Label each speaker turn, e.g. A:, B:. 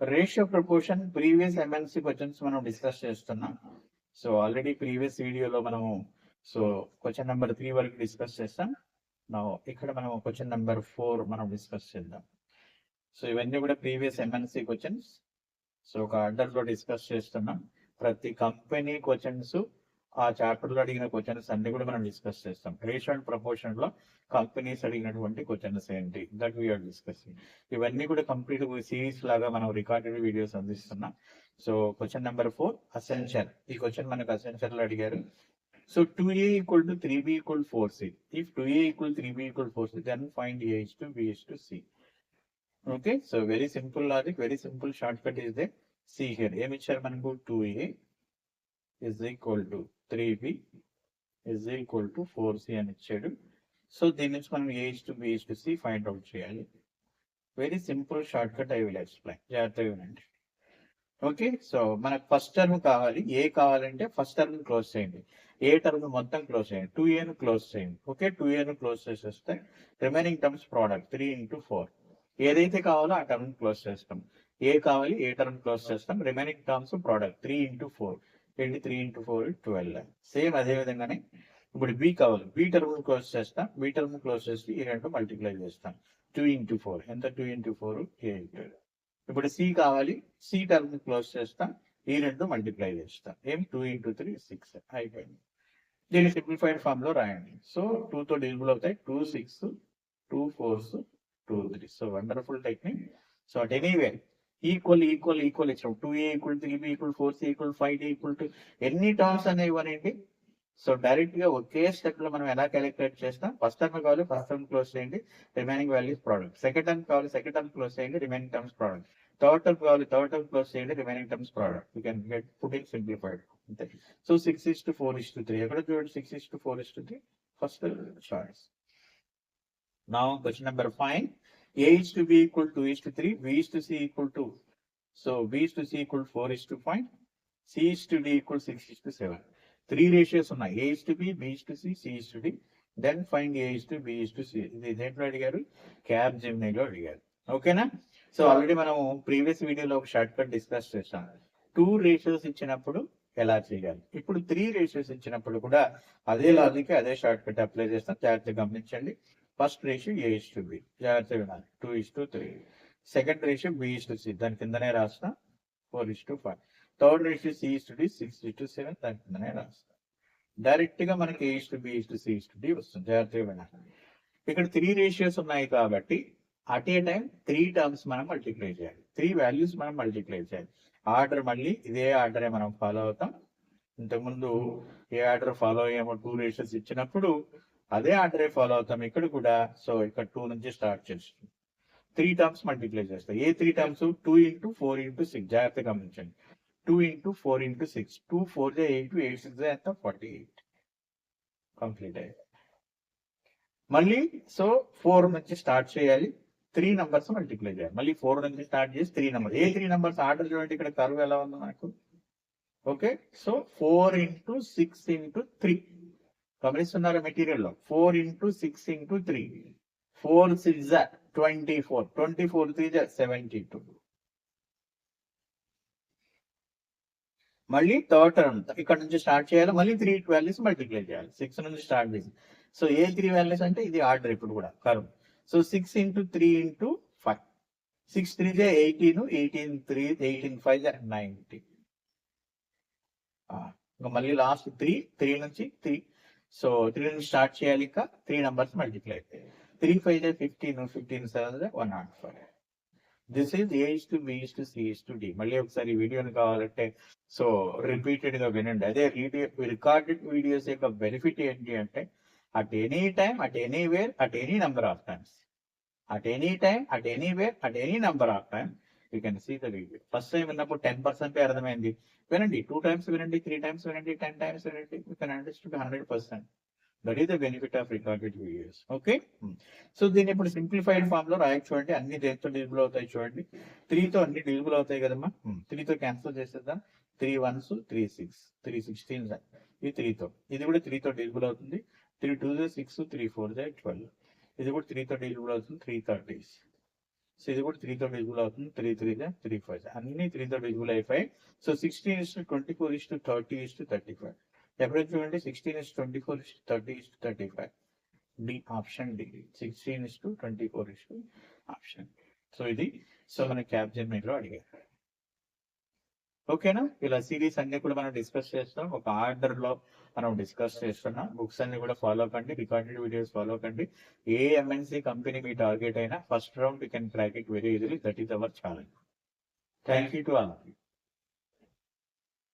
A: Ratio proportion previous MNC questions మనం discuss చేస్తున్నాం. So already previous వీడియోలో మనము సో క్వశ్చన్ నెంబర్ 3 వరకు డిస్కస్ చేస్తాం. ఇక్కడ మనం క్వశ్చన్ నెంబర్ 4 మనం డిస్కస్ చేద్దాం. సో ఇవన్నీ కూడా ప్రీవియస్ ఎంఎన్సి క్వశ్చన్స్. సో ఒక ఆర్డర్ లో డిస్కస్ చేస్తున్నాం. ప్రతి కంపెనీ క్వశ్చన్స్ ఆ చాప్టర్ లో అడిగిన క్వశ్చన్స్ అన్ని కూడా మనం డిస్కస్ చేస్తాం. రేషియో అండ్ ప్రపోర్షన్ లో కంపెనీస్ అడిగినటువంటి క్వశ్చన్స్ ఏంటి దట్ వీఆర్ డిస్కసింగ్. ఇవన్నీ కూడా కంప్లీట్ సిరీస్ లాగా మనం రికార్డెడ్ వీడియోస్ అందిస్తున్నాం. So question number 4 essential. ఈ క్వశ్చన్ మనకు అసెన్షియల్ లో అడిగారు. So 2a equal to 3b equal 4c. If 2a equal 3b equal 4c, then find a is to b is to c. Okay, so very simple logic, very simple shortcut is there. See here, a mixture manaku 2a is equal to 3b is equal to 4c and ichadu. So then it's మనం a is to b is to c find out చేయాలి. Very simple shortcut I will explain. జాగ్రత్తగా వినండి. Okay, so మనకు first term కావాలి. ఏ కావాలంటే first term close చేయండి. ఏ term మొత్తం close చేయండి. 2a క్లోజ్ చేయండి. ఓకే, 2a క్లోజ్ చేసేస్తే రిమైనింగ్ టర్మ్స్ ప్రోడక్ట్ 3 into 4. ఏదైతే కావాలో ఆ టర్మ్ క్లోజ్ చేస్తాం. ఏ కావాలి, ఏ టర్మ్ క్లోజ్ చేస్తాం. Remaining terms product 3 into 4. ఏంటి 3 into 4 12. సేమ్ అదే విధంగానే ఇప్పుడు బి కావాలి. బి టర్మ్ క్లోజ్ చేస్తాం. బి టర్మ్ క్లోజ్ చేసి ఈ రెండు మల్టిప్లై చేస్తాం. 2 into 4 ఎంత? 2 into 4 8. ఇప్పుడు సి కావాలి. సి టర్మ్ క్లోజ్ చేస్తాం. ఈ రెండు మల్టిప్లై చేస్తాం. ఏం 2 into 3 6 అయిపోయింది. దీన్ని సింప్లిఫైడ్ ఫామ్ లో రాయండి. సో 2 తో డివిజిబుల్ అవుతాయి. 2 6 2 4 2 3. So wonderful technique. So at anyway equal equal equal ఇచ్చాం. 2a equal 3b equal 4c equal 5d equal to ఎన్ని టర్మ్స్ అనేవి అనేవి. సో డైరెక్ట్ గా ఒకే స్టెప్ లో మనం ఎలా క్యాలిక్యులేట్ చేస్తాం. ఫస్ట్ టర్మ్ కావాలి, ఫస్ట్ టర్మ్ క్లోజ్ చేయండి, remaining values product. Second term కావాలి, సెకండ్ టర్మ్ క్లోజ్ చేయండి, remaining terms product. Third term కావాలి, థర్డ్ టర్మ్ క్లోజ్ చేయండి, remaining terms product. You can get put in simplified. అంతే. So 6:4:3. ఎక్కడ చూడండి 6:4:3 first choice. Now question number 5. a is to b equal to 2:3, b is to c equal to, so b is to c equal 4:5, c is to d equal 6:7. 3 ratios ఉన్నాయి. a is to b, b is to c, c is to d. Then find a is to b is to c. ఇది దేంట్లో అడిగారు? Cab జెమినీలో అడిగారు. ఓకేనా? So already మనం previous వీడియోలో ఒక short cut discuss చేస్తాం. 2 రేషియోస్ ఇచ్చినప్పుడు ఎలా చేయాలి. ఇప్పుడు 3 రేషియోస్ ఇచ్చినప్పుడు కూడా అదే లాజిక్, అదే షార్ట్ కట్ అప్లై చేస్తాం. జాగ్రత్తగా గమనించండి. First ratio a is to b, జాగ్రత్తగా వినాలి. 2:3. Second ratio b is to c, దాని కిందనే రాస్తా 4:5. Third ratio c is to d 6:7, దాని కిందనే రాస్తా. డైరెక్ట్ గా మనకి a is to b is to c is to d వస్తుంది. జాగ్రత్తగా వినాలి. ఇక్కడ 3 రేషియోస్ ఉన్నాయి కాబట్టి అట్ ఏ టైం 3 టర్మ్స్ మనం మల్టిప్లై చేయాలి. 3 వాల్యూస్ మనం మల్టిప్లై చేయాలి. ఆర్డర్ మళ్ళీ ఇదే ఆర్డరే మనం ఫాలో అవుతాం. ఇంతకుముందు ఏ ఆర్డర్ ఫాలో అయ్యామో 2 రేషియోస్ ఇచ్చినప్పుడు అదే ఆర్డరే ఫాలో అవుతాం ఇక్కడ కూడా. సో ఇక్కడ 2 నుంచి స్టార్ట్ చేస్తాం. 3 టర్మ్స్ మల్టిప్లై చేస్తాం. ఏ 3 టర్మ్స్? 2 into 4 into 6. జాగ్రత్తగా గమనించండి. 2 into 4 into 6. 2 4 8, 8 6 ఎంత? 48. కంప్లీట్ అయ్యాయి. మళ్ళీ సో 4 నుంచి స్టార్ట్ చేయాలి. 3 నంబర్స్ మల్టిప్లై చేయాలి. మళ్ళీ 4 నుంచి స్టార్ట్ చేసి 3 నంబర్. ఏ 3 నంబర్స్? ఆర్డర్ చూడండి ఇక్కడ కర్వ్ ఎలా ఉందో మనకు. Okay, so 4 into 6 into 3. గమనిస్తున్నారా మెటీరియల్ లో? 4 into 6 into 3. 4 6 24. 24 3 72. మళ్ళీ థర్డ్ టర్మ్ ఇక్కడ నుంచి స్టార్ట్ చేయాలి. మళ్ళీ 3 వాల్యూస్ మల్టిప్లై చేయాలి. 6 నుంచి స్టార్ట్ చేసి. సో ఏ 3 వాల్యూస్ అంటే ఇది ఆర్డర్ ఇప్పుడు కూడా కర్వ్. So 6 into 3 into 5. 6 3 18, 18 3 18 5 90. ఇంకా మళ్ళీ లాస్ట్ 3 నుంచి 3. సో 3 నుంచి స్టార్ట్ చేయాలి. ఇంకా 3 నంబర్స్ మల్టిప్లై అవుతాయి. 3 5 15, 15 7 105. This is a is to b is to c is to d. మళ్ళీ ఒకసారి వీడియోని కావాలంటే సో రిపీటెడ్ గా వినండి. అదే రికార్డెడ్ వీడియోస్ యొక్క బెనిఫిట్ ఏంటి అంటే at any time, at anywhere, at any number of times, at any time, at anywhere, at any number of time you can see the video. First time విన్నప్పుడు 10% అర్థమైంది. వినండి. 2 times వినండి, 3 times వినండి, 10 times వినండి. You can understand 100%. That is the benefit of recorded videos. Okay, so దీన్ని ఇప్పుడు simplified form లో రాయకు. చూడండి అన్ని దేంతో డివిజిబుల్ అవుతాయి చూడండి. 3 తో అన్ని డివిజిబుల్ అవుతాయి కదమ్మా. 3 తో క్యాన్సిల్ చేసేద్దాం. 3 1s 3 6, 3 16. ఇది 3 తో, ఇది కూడా 3 తో డివిజిబుల్ అవుతుంది. 3 2 6, 3 4 12. ఇది కూడా 3 తో డివిజిబుల్ అవుతుంది. 3 30. సో ఇది కూడా 3 తో డివిజిబుల్ అవుతుంది. 3 3 3 5 అన్ని 3 తో డివిజిబుల్ అయిపోయి. సో 16:24:30:35 ఎప్పుడైతే చూడండి 16:24:30:35 D option D 16:24 option. So ఇది సో మన క్యాప్జెమినీ లో అడిగారు. ఓకేనా? ఇలా సిరీస్ అన్ని కూడా మనం డిస్కస్ చేస్తాం. ఒక ఆర్డర్ లో మనం డిస్కస్ చేస్తున్నాం. బుక్స్ అన్ని కూడా ఫాలో కండి, రికార్డెడ్ వీడియోస్ ఫాలో కండి. ఏ ఎంఎన్సీ కంపెనీ మీ టార్గెట్ అయినా first round you can crack it very easily. That is our challenge. Thank you to all.